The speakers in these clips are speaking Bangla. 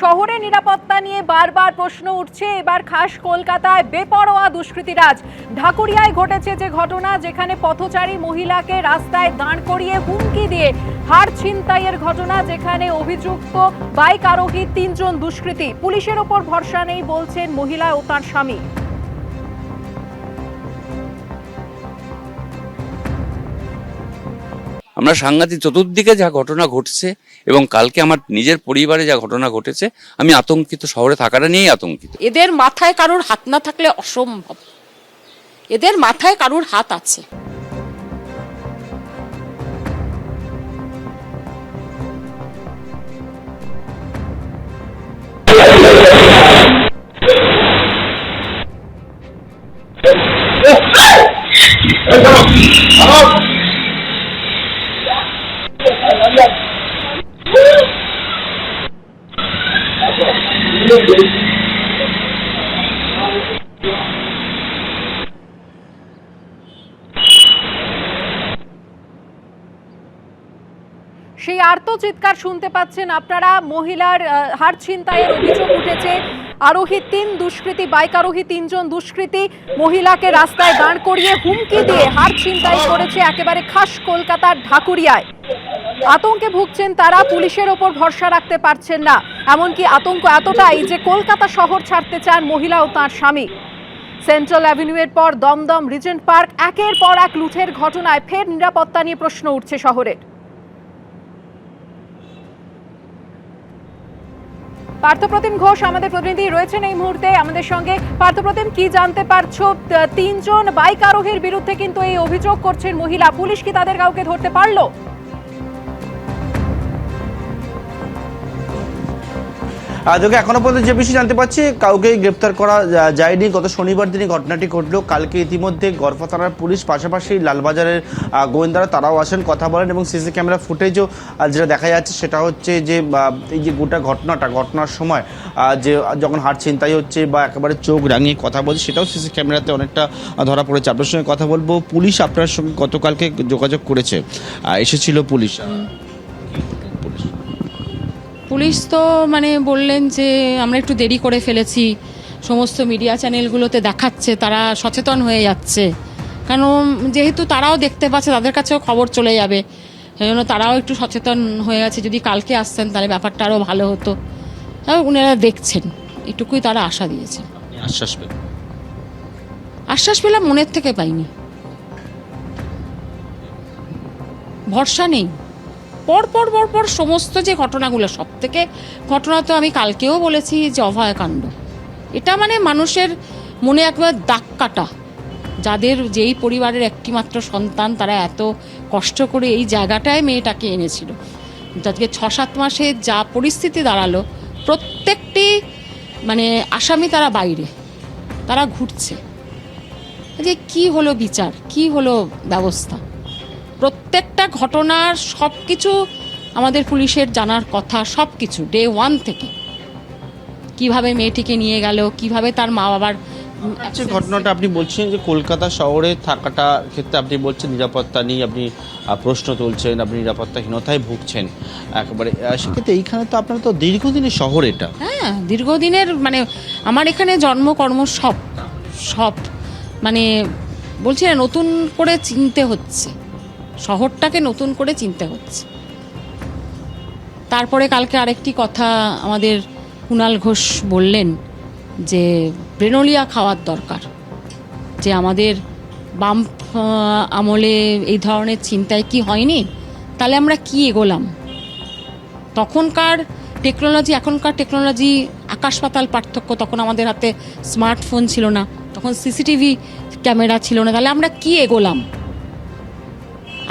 শহরে নিরাপত্তা নিয়ে বারবার প্রশ্ন উঠছে। এবার খাস কলকাতায় বেপরোয়া দুষ্কৃতীরাজ। ঢাকুরিয়ায় ঘটেছে যে ঘটনা, যেখানে পথচারী মহিলাকে রাস্তায় দাঁড় করিয়ে হুমকি দিয়ে হাড় ছিনতাইয়ের ঘটনা, যেখানে অভিযুক্ত বাইক আরোহী 3 জন দুষ্কৃতী। পুলিশের ওপর ভরসা নেই বলছেন মহিলা ও তার স্বামী। আমরা সাংঘাতিক, চতুর্দিকে যা ঘটনা ঘটছে এবং কালকে আমার নিজের পরিবারে যা ঘটনা ঘটেছে, আমি আতঙ্কিত। শহরে থাকাটা নিয়েই আতঙ্কিত। এদের মাথায় কারোর হাত না থাকলে অসম্ভব, এদের মাথায় কারোর হাত আছে। সেই আর্তচিৎকার শুনতে পাচ্ছেন আপনারা। মহিলার হাড় ছিনতাইয়ের অভিযোগ উঠেছে। আরোহী 3 দুষ্কৃতী, বাইক আরোহী 3 জন দুষ্কৃতী মহিলাকে রাস্তায় দাঁড় করিয়ে হুমকি দিয়ে হাড় ছিনতাই করেছে একেবারে খাস কলকাতার ঢাকুরিয়ায়। আতঙ্কে ভুগছেন তারা, পুলিশের ওপর ভরসা রাখতে পারছেন না। এমনকি আতঙ্ক এতটাই যে কলকাতা শহর ছাড়তে চান মহিলা ও তাঁর স্বামী। সেন্ট্রাল অ্যাভিনিউয়ের পর দমদম, রিজেন্ট পার্ক, একের পর এক লুঠের ঘটনায় ফের নিরাপত্তা নিয়ে প্রশ্ন উঠছে শহরের। পার্থপ্রতিম ঘোষ আমাদের প্রতিনিধি রয়েছেন এই মুহূর্তে আমাদের সঙ্গে। পার্থপ্রতিম, কি জানতে পারছো? 3 জন বাইক আরোহীর বিরুদ্ধে কিন্তু এই অভিযোগ করছেন মহিলা। পুলিশ কি তাদের কাউকে ধরতে পারলো? দেখো, এখনো পর্যন্ত যে বিষয় জানতে পারছি, কাউকে গ্রেপ্তার করা যায়নি। গত শনিবার দিনে ঘটনাটি ঘটলো। কালকে ইতিমধ্যে গড়ফা থানার পুলিশ, পাশাপাশি লালবাজারের গোয়েন্দারা তারাও আসেন, কথা বলেন এবং সিসি ক্যামেরা ফুটেজও যেটা দেখা যাচ্ছে সেটা হচ্ছে যে এই যে গোটা ঘটনার সময় যে যখন হাড় ছিনতাই হচ্ছে বা একেবারে চোখ রাঙিয়ে কথা বলছে, সেটাও সিসি ক্যামেরাতে অনেকটা ধরা পড়েছে। আপনার সঙ্গে কথা বলবো। পুলিশ আপনার সঙ্গে গতকালকে যোগাযোগ করেছে, এসেছিল পুলিশ। পুলিশ তো বললেন যে আমরা একটু দেরি করে ফেলেছি, সমস্ত মিডিয়া চ্যানেলগুলোতে দেখাচ্ছে, তারা সচেতন হয়ে যাচ্ছে, কারণ যেহেতু তারাও দেখতে পাচ্ছে, তাদের কাছেও খবর চলে যাবে, সেই জন্য তারাও একটু সচেতন হয়ে গেছে। যদি কালকে আসতেন তাহলে ব্যাপারটা আরও ভালো হতো। উনারা দেখছেন, এটুকুই তারা আশা দিয়েছেন। আশ্বাস পেলাম, মনের থেকে পাইনি, ভরসা নেই। পর সমস্ত যে ঘটনাগুলো, সব থেকে ঘটনা তো আমি কালকেও বলেছি যে অভয়াকাণ্ড। এটা মানুষের মনে একবার দাগ কাটা। যাদের যেই পরিবারের একটিমাত্র সন্তান, তারা এত কষ্ট করে এই জায়গাটায় মেয়েটাকে এনেছিল, আজকে 6-7 মাসে যা পরিস্থিতি দাঁড়ালো, প্রত্যেকটি আসামি তারা বাইরে, তারা ঘুরছে। যে কি হলো বিচার, কি হলো ব্যবস্থা, প্রত্যেকটা ঘটনার সব কিছু আমাদের পুলিশের জানার কথা। সব কিছু ডে 1 থেকে কিভাবে মেয়েটিকে নিয়ে গেল, কিভাবে তার মা বাবার যে ঘটনাটা আপনি বলছেন যে কলকাতা শহরে থাকাটা ক্ষেত্রে আপনি বলছেন নিরাপত্তা নিয়ে আপনি প্রশ্ন তুলছেন, আপনি নিরাপত্তাহীনতায় ভুগছেন একেবারে। সেক্ষেত্রে এইখানে তো আপনার তো দীর্ঘদিনের শহর এটা। হ্যাঁ, দীর্ঘদিনের আমার এখানে জন্মকর্ম সব বলছি না, নতুন করে চিনতে হচ্ছে, শহরটাকে নতুন করে চিনতে হচ্ছে। তারপরে কালকে আরেকটি কথা আমাদের কুণাল ঘোষ বললেন যে ব্রেনোলিয়া খাওয়ার দরকার, যে আমাদের বাম আমলে এই ধরনের চিন্তায় কি হয়নি, তাহলে আমরা কি এগোলাম। তখনকার টেকনোলজি এখনকার টেকনোলজি আকাশ পাতাল পার্থক্য। তখন আমাদের হাতে স্মার্টফোন ছিল না, তখন সিসিটিভি ক্যামেরা ছিল না, তাহলে আমরা কি এগোলাম।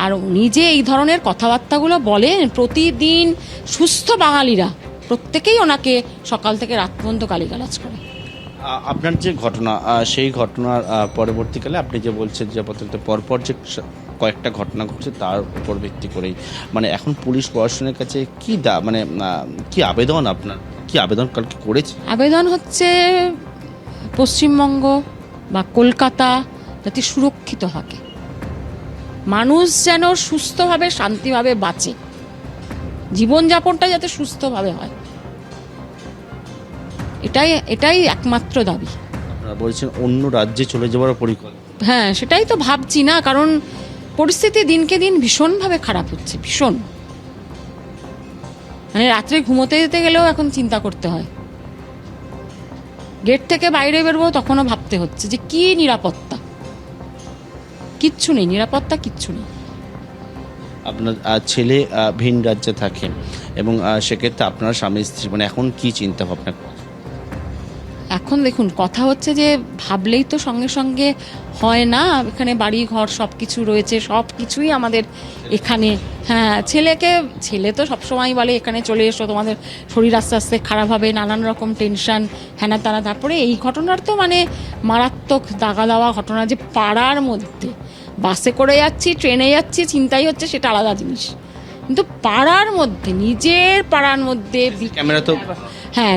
আর নিজে এই ধরনের কথাবার্তাগুলো বলেন প্রতিদিন। সুস্থ বাঙালিরা প্রত্যেকেই ওনাকে সকাল থেকে রাত পর্যন্ত গালিগালাজ করে। আপনার যে ঘটনা, সেই ঘটনার পরবর্তীকালে আপনি যে বলছেন যে পরপর যে কয়েকটা ঘটনা ঘটছে, তার উপর ভিত্তি করেই এখন পুলিশ প্রশাসনের কাছে কি কি আবেদন, আপনার কি আবেদন কালকে করেছে? আবেদন হচ্ছে পশ্চিমবঙ্গ বা কলকাতা যাতে সুরক্ষিত থাকে, মানুষ যেন সুস্থভাবে শান্তিভাবে বাঁচে, জীবনযাপনটা যাতে সুস্থভাবে হয়। এটাই একমাত্র দাবি। আপনারা বলছেন অন্য রাজ্যে চলে যাওয়ার পরিকল্পনা। হ্যাঁ, সেটাই তো ভাবছি না, কারণ পরিস্থিতি দিনকে দিন ভীষণভাবে খারাপ হচ্ছে, ভীষণ। মানে রাত্রে ঘুমোতে যেতে গেলেও এখন চিন্তা করতে হয়, গেট থেকে বাইরে বেরবো তখনও ভাবতে হচ্ছে যে কি নিরাপত্তা, কিচ্ছু নেই, নিরাপত্তা কিচ্ছু নেই। আপনার ছেলে ভিন রাজ্যে থাকেন এবং সেক্ষেত্রে আপনার স্বামী স্ত্রী মানে এখন কি চিন্তা ভাবনা করছেন? এখন দেখুন, কথা হচ্ছে যে ভাবলেই তো সঙ্গে সঙ্গে হয় না, এখানে বাড়ি ঘর সব কিছু রয়েছে, সব কিছুই আমাদের এখানে। হ্যাঁ, ছেলে তো সবসময় বলে এখানে চলে এসো, তোমাদের শরীর আস্তে আস্তে খারাপ হবে, নানান রকম টেনশন হ্যানা তারা। তারপরে এই ঘটনার তো মানে মারাত্মক দাগা দেওয়া ঘটনা, যে পাড়ার মধ্যে বাসে করে যাচ্ছি, ট্রেনে যাচ্ছি, চিন্তাই হচ্ছে সেটা আলাদা জিনিস, কিন্তু পাড়ার মধ্যে, নিজের পাড়ার মধ্যে ক্যামেরা তো হ্যাঁ,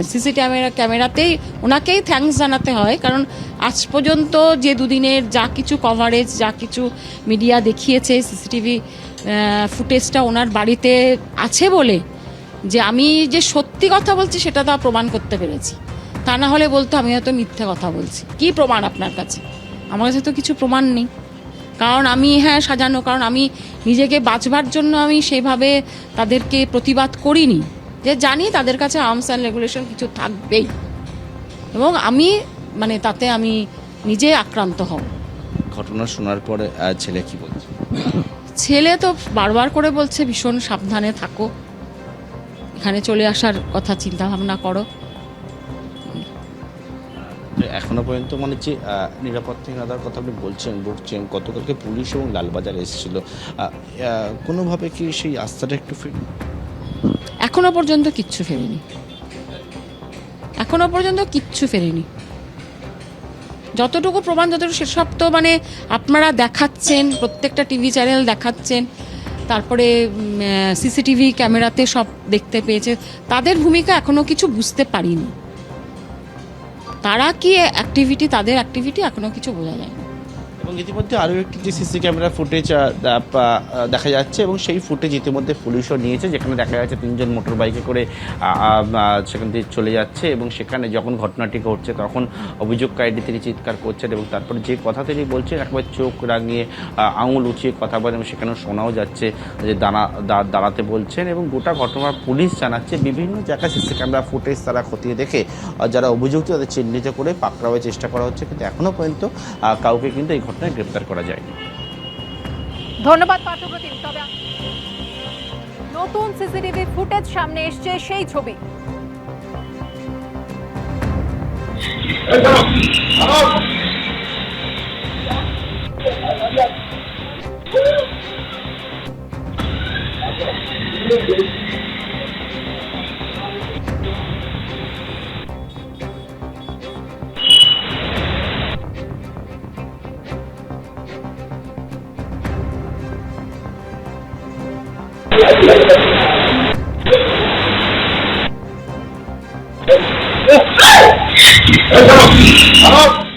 ক্যামেরাতেই ওনাকেই থ্যাঙ্কস জানাতে হয়, কারণ আজ পর্যন্ত যে দুদিনের যা কিছু কভারেজ, যা কিছু মিডিয়া দেখিয়েছে, সিসিটিভি ফুটেজটা ওনার বাড়িতে আছে বলে যে আমি যে সত্যি কথা বলছি সেটা তা প্রমাণ করতে পেরেছি। তা না হলে বলতো আমি হয়তো মিথ্যে কথা বলছি। কি প্রমাণ আপনার কাছে? আমার কাছে তো কিছু প্রমাণ নেই, কারণ আমি সাজানো, কারণ আমি নিজেকে বাঁচবার জন্য আমি সেইভাবে তাদেরকে প্রতিবাদ করিনি, যে জানি তাদের কাছে আর্মস অ্যান্ড রেগুলেশন কিছু থাকবেই, এবং আমি মানে তাতে আমি নিজে আক্রান্ত হব। ঘটনা শোনার পরে ছেলে কি বলছে? ছেলে তো বারবার করে বলছে ভীষণ সাবধানে থাকো, এখানে চলে আসার কথা চিন্তা ভাবনা করো। এখনো পর্যন্ত মানে যে নিরাপত্তাহীনতার কথা আপনি বলছেন, গতকালকে পুলিশ এবং লালবাজার এসেছিল, কোনোভাবে কি সেই আস্থাটা একটু এখনো পর্যন্ত কিচ্ছু ফেরেনি, এখনো পর্যন্ত কিচ্ছু ফেরেনি। যতটুকু প্রমাণ, যতটুকু, সেসব তো মানে আপনারা দেখাচ্ছেন, প্রত্যেকটা টিভি চ্যানেল দেখাচ্ছেন, তারপরে সিসিটিভি ক্যামেরাতে সব দেখতে পেয়েছে। তাদের ভূমিকা এখনো কিছু বুঝতে পারিনি, তারা কি অ্যাক্টিভিটি, তাদের অ্যাক্টিভিটি এখনো কিছু বোঝা যায় না। এবং ইতিমধ্যে আরও একটি যে সিসি ক্যামেরা ফুটেজ দেখা যাচ্ছে, এবং সেই ফুটেজ ইতিমধ্যে পুলিশও নিয়েছে, যেখানে দেখা যাচ্ছে 3 জন মোটর বাইকে করে সেখান থেকে চলে যাচ্ছে, এবং সেখানে যখন ঘটনাটি ঘটছে তখন অভিযোগকারীটি তিনি চিৎকার করছেন, এবং তারপর যে কথা তিনি বলছেন একবার চোখ রাঙিয়ে আঙুল উঁচিয়ে কথা বলেন, এবং সেখানেও শোনাও যাচ্ছে যে দাঁড়াতে বলছেন। এবং গোটা ঘটনা পুলিশ জানাচ্ছে বিভিন্ন জায়গায় সিসি ক্যামেরা ফুটেজ তারা খতিয়ে দেখে যারা অভিযুক্ত তাদের চিহ্নিত করে পাকড়াওয়ার চেষ্টা করা হচ্ছে, কিন্তু এখনও পর্যন্ত কাউকে কিন্তু এই ঘটনায় গ্রেপ্তার করা যায়নি। ধন্যবাদ পার্থপ্রতিম। তবে নতুন সিসিটিভি ফুটেজ সামনে এসছে, সেই ছবি Hello.